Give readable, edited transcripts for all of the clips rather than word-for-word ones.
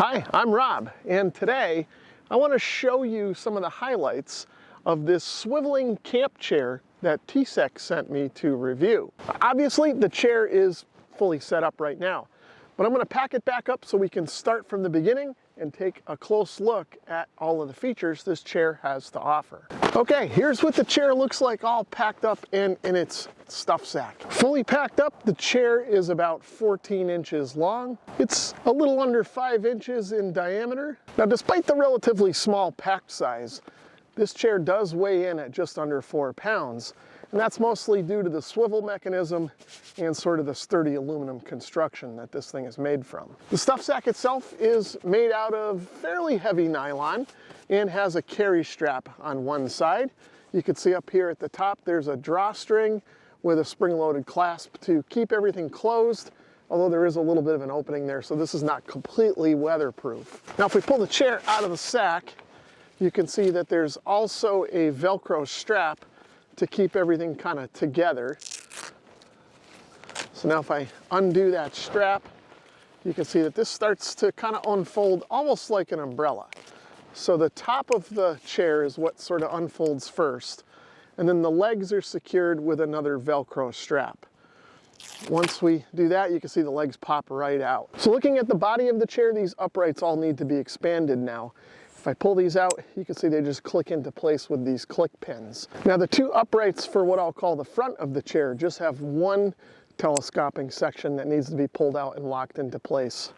Hi, I'm Rob, and today I want to show you some of the highlights of this swiveling camp chair that TCEK sent me to review. Obviously, the chair is fully set up right now, but I'm going to pack it back up so we can start from the beginning and take a close look at all of the features this chair has to offer. Okay, here's what the chair looks like all packed up in its stuff sack. Fully packed up, the chair is about 14 inches long. It's a little under 5 inches in diameter. Now, despite the relatively small packed size, this chair does weigh in at just under 4 pounds, and that's mostly due to the swivel mechanism and sort of the sturdy aluminum construction that this thing is made from. The stuff sack itself is made out of fairly heavy nylon and has a carry strap on one side. You can see up here at the top there's a drawstring with a spring-loaded clasp to keep everything closed, although there is a little bit of an opening there, so this is not completely weatherproof. Now, if we pull the chair out of the sack, you can see that there's also a Velcro strap to keep everything kind of together. So now if I undo that strap, you can see that this starts to kind of unfold almost like an umbrella. So the top of the chair is what sort of unfolds first, and then the legs are secured with another Velcro strap. Once we do that, you can see the legs pop right out. So looking at the body of the chair, these uprights all need to be expanded now. If I pull these out, you can see they just click into place with these click pins. Now, the two uprights for what I'll call the front of the chair just have one telescoping section that needs to be pulled out and locked into place.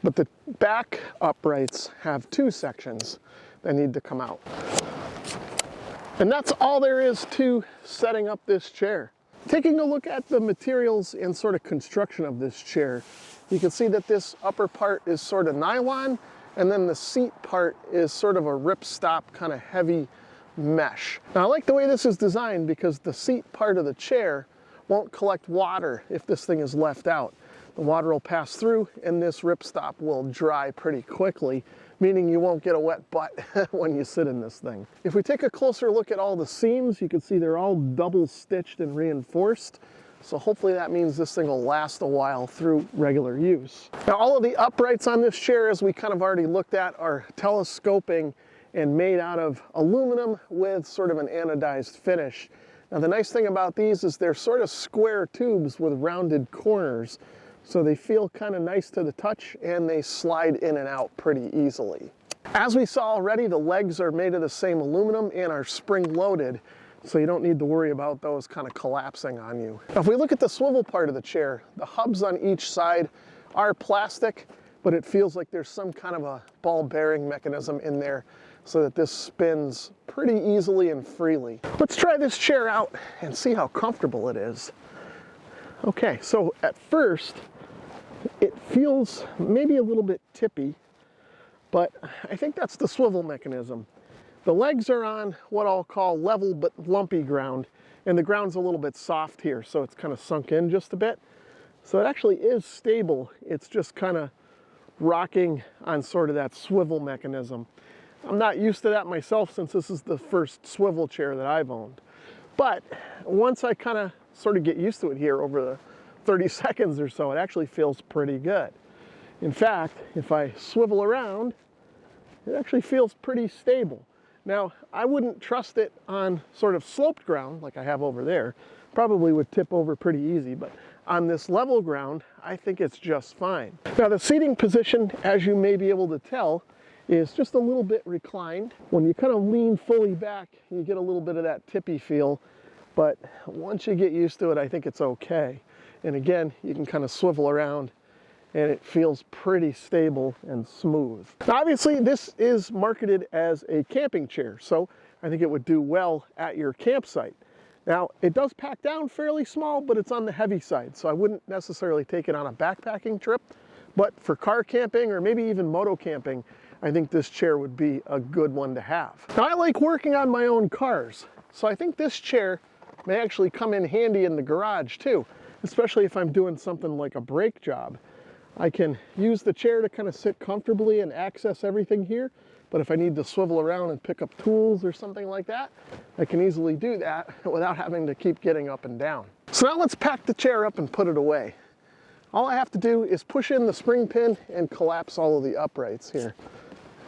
But the back uprights have two sections that need to come out. And that's all there is to setting up this chair. Taking a look at the materials and sort of construction of this chair, you can see that this upper part is sort of nylon, and then the seat part is sort of a ripstop kind of heavy mesh. Now, I like the way this is designed because the seat part of the chair won't collect water if this thing is left out. The water will pass through and this ripstop will dry pretty quickly, meaning you won't get a wet butt when you sit in this thing. If we take a closer look at all the seams, you can see they're all double stitched and reinforced. So hopefully that means this thing will last a while through regular use. Now, all of the uprights on this chair, as we kind of already looked at, are telescoping and made out of aluminum with sort of an anodized finish. Now, the nice thing about these is they're sort of square tubes with rounded corners, so they feel kind of nice to the touch and they slide in and out pretty easily. As we saw already, the legs are made of the same aluminum and are spring-loaded, so you don't need to worry about those kind of collapsing on you. Now, if we look at the swivel part of the chair, the hubs on each side are plastic, but it feels like there's some kind of a ball bearing mechanism in there so that this spins pretty easily and freely. Let's try this chair out and see how comfortable it is. Okay, so at first, it feels maybe a little bit tippy, but I think that's the swivel mechanism. The legs are on what I'll call level but lumpy ground, and the ground's a little bit soft here, so it's kind of sunk in just a bit. So it actually is stable. It's just kind of rocking on sort of that swivel mechanism. I'm not used to that myself since this is the first swivel chair that I've owned. But once I kind of sort of get used to it here over the 30 seconds or so, it actually feels pretty good. In fact, if I swivel around, it actually feels pretty stable. Now, I wouldn't trust it on sort of sloped ground like I have over there. Probably would tip over pretty easy, but on this level ground, I think it's just fine. Now, the seating position, as you may be able to tell, is just a little bit reclined. When you kind of lean fully back, you get a little bit of that tippy feel, but once you get used to it, I think it's okay. And again, you can kind of swivel around and it feels pretty stable and smooth. Now, obviously, this is marketed as a camping chair, so I think it would do well at your campsite. Now, it does pack down fairly small, but it's on the heavy side, so I wouldn't necessarily take it on a backpacking trip, but for car camping or maybe even moto camping, I think this chair would be a good one to have. Now, I like working on my own cars, so I think this chair may actually come in handy in the garage too, especially if I'm doing something like a brake job. I can use the chair to kind of sit comfortably and access everything here, but if I need to swivel around and pick up tools or something like that, I can easily do that without having to keep getting up and down. So now let's pack the chair up and put it away. All I have to do is push in the spring pin and collapse all of the uprights here.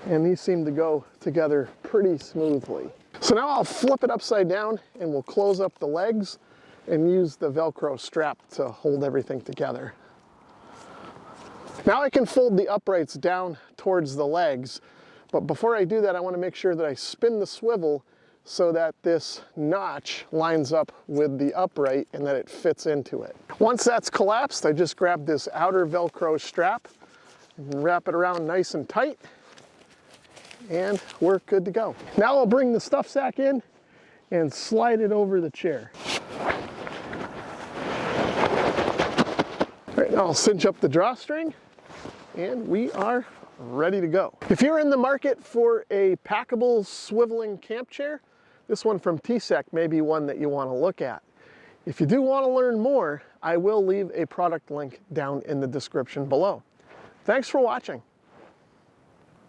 And these seem to go together pretty smoothly. So now I'll flip it upside down and we'll close up the legs and use the Velcro strap to hold everything together. Now I can fold the uprights down towards the legs, but before I do that, I want to make sure that I spin the swivel so that this notch lines up with the upright and that it fits into it. Once that's collapsed, I just grab this outer Velcro strap and wrap it around nice and tight, and we're good to go. Now I'll bring the stuff sack in and slide it over the chair. All right, now I'll cinch up the drawstring and we are ready to go. If you're in the market for a packable swiveling camp chair, this one from TCEK may be one that you want to look at. If you do want to learn more, I will leave a product link down in the description below. Thanks for watching.